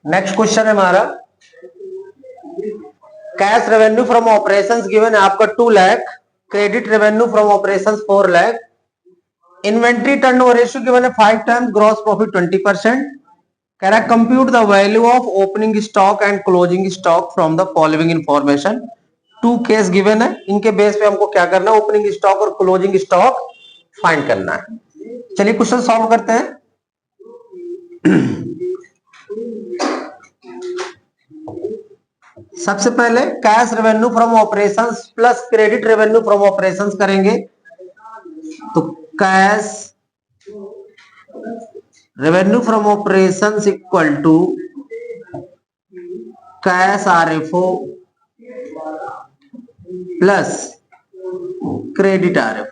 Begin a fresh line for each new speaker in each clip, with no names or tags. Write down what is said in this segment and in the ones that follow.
Next question है हमारा, cash revenue from operations given है आपका 2 lakh, credit revenue from operations 4 lakh, inventory turnover ratio given है 5 टाइम्स, ग्रॉस प्रॉफिट 20%। कह रहा है compute the value of opening stock and closing stock from the following information. 2 case given है, इनके base पे हमको क्या करना है, ओपनिंग स्टॉक और क्लोजिंग स्टॉक फाइंड करना है। चलिए क्वेश्चन सॉल्व करते हैं। सबसे पहले cash revenue from operations plus credit revenue from operations करेंगे, तो cash revenue from operations equal to cash RFO plus credit RFO.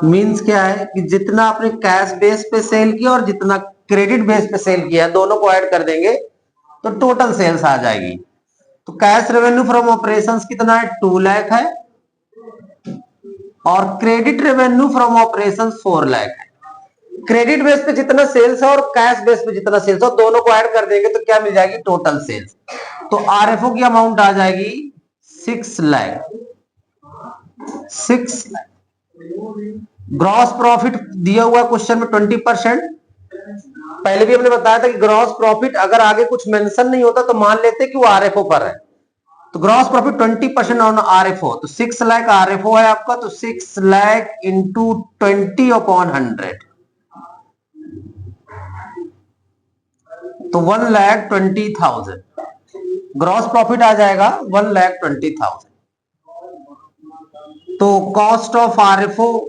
Means क्या है कि जितना आपने कैश बेस पे सेल किया और जितना क्रेडिट बेस पे सेल किया दोनों को ऐड कर देंगे तो टोटल सेल्स आ जाएगी। तो कैश रेवेन्यू फ्रॉम ऑपरेशंस कितना है, 2 लाख है, और credit revenue from operations 4 lakh है। क्रेडिट बेस पे जितना सेल्स है और कैश बेस पे जितना सेल्स है दोनों को ऐड कर देंगे तो क्या मिल जाएगी, टोटल सेल्स। तो आरएफओ की अमाउंट आ जाएगी 6 लाख। ग्रॉस प्रॉफिट दिया हुआ क्वेश्चन में 20%। पहले भी हमने बताया था कि ग्रॉस प्रॉफिट अगर आगे कुछ मेंशन नहीं होता तो मान लेते कि वो आरएफओ पर है। तो ग्रॉस प्रॉफिट 20% ऑन आरएफओ, तो 6 लाख आरएफओ है आपका, तो 6 लाख इंटू 20/100, तो 1,20,000 ग्रॉस प्रॉफिट आ जाएगा, 1,20,000। तो cost of RFO,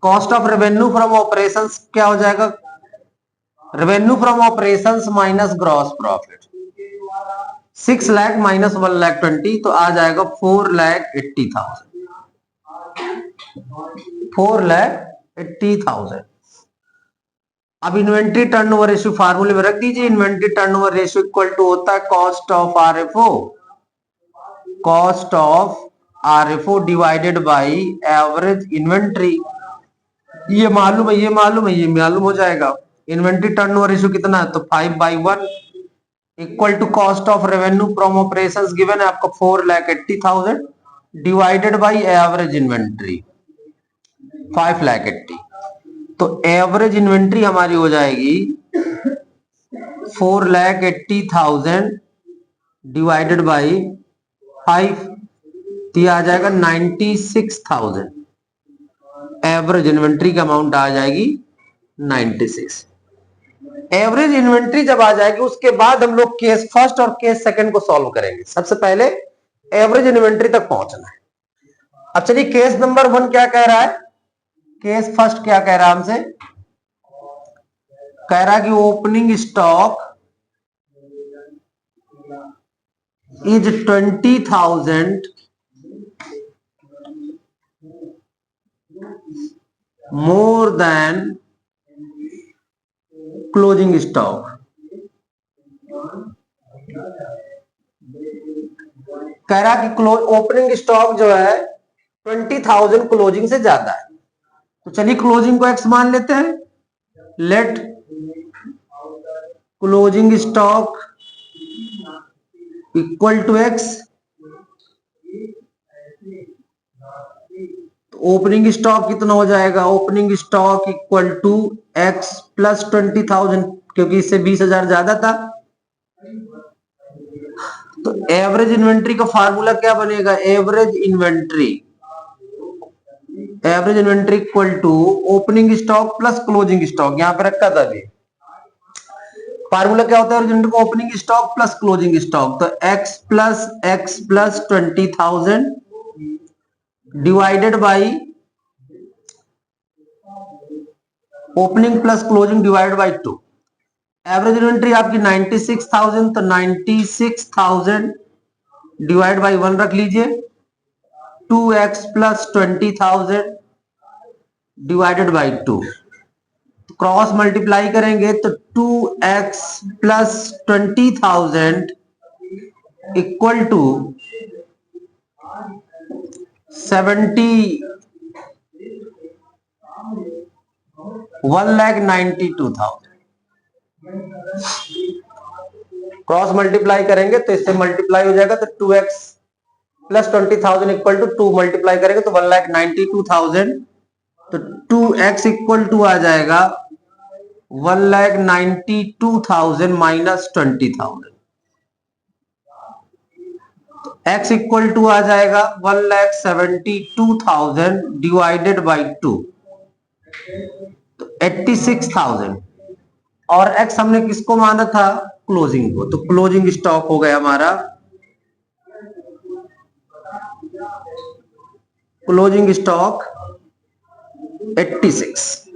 cost of revenue from operations क्या हो जाएगा, revenue from operations minus gross profit, 6 lakh minus 1,20,000, तो आ जाएगा 4,80,000, 4,80,000। अब इन्वेंट्री टर्नओवर रेशियो फार्मूले में रख दीजिए, inventory turnover ratio equal to होता है cost of RFO, cost of RFO divided by average inventory. ये मालूम है, ये मालूम है, ये मालूम हो जाएगा। इन्वेंट्री टर्नओवर रेशियो कितना है, तो 5/1 equal to cost of revenue from operations given है आपको 4,80,000 डिवाइडेड बाय एवरेज इन्वेंट्री 5,80,000। तो एवरेज इन्वेंट्री हमारी हो जाएगी 4,80,000 डिवाइडेड बाय 5, तो ये आ जाएगा 96,000। एवरेज इन्वेंट्री की अमाउंट आ जाएगी 96। एवरेज इन्वेंट्री जब आ जाएगी उसके बाद हम लोग केस फर्स्ट और केस सेकंड को सॉल्व करेंगे। सबसे पहले एवरेज इन्वेंट्री तक पहुंचना है। अब चलिए केस नंबर 1 क्या कह रहा है, केस फर्स्ट क्या कह रहा है हमसे, कह रहा है कि opening stock is 20,000 more then closing stock. कह रहा कि ओपनिंग स्टॉक जो है 20,000 क्लोजिंग से ज्यादा है। तो चलिए क्लोजिंग को एक्स मान लेते हैं, let closing stock equal to x. Opening stock कितना हो जाएगा, opening stock equal to x plus 20,000, क्योंकि इससे 20,000 ज्यादा था। तो एवरेज इन्वेंट्री का फार्मूला क्या बनेगा, average inventory equal to opening stock plus closing stock, यहां पे रखा था अभी। फार्मूला क्या होता है opening stock plus closing stock, तो x plus 20,000 divided by opening plus closing divided by 2। Average inventory आपकी 96,000, तो 96,000 डिवाइड बाई 1 रख लीजिए, 2x plus 20,000 divided by 2। Cross multiply करेंगे तो 2x plus 20,000 equal to 1,92,000। Cross multiply करेंगे तो इससे मल्टीप्लाई हो जाएगा, तो 2x plus 20,000 equal to 2 multiply करेंगे तो 1,92,000, तो 2x इक्वल टू आ जाएगा 1,92,000 माइनस 20,000, x इक्वल टू आ जाएगा 1,72,000 डिवाइडेड बाई 2, तो 86,000, और x हमने किसको माना था, क्लोजिंग को, तो क्लोजिंग स्टॉक हो गया हमारा, closing stock 86।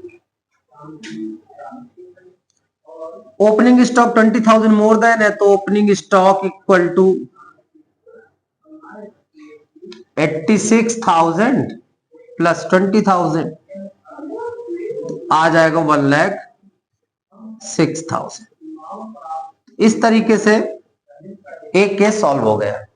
Opening stock 20,000 more than है, तो opening stock equal to 86,000 plus 20,000, आ जाएगा 1,06,000। इस तरीके से एक केस सॉल्व हो गया।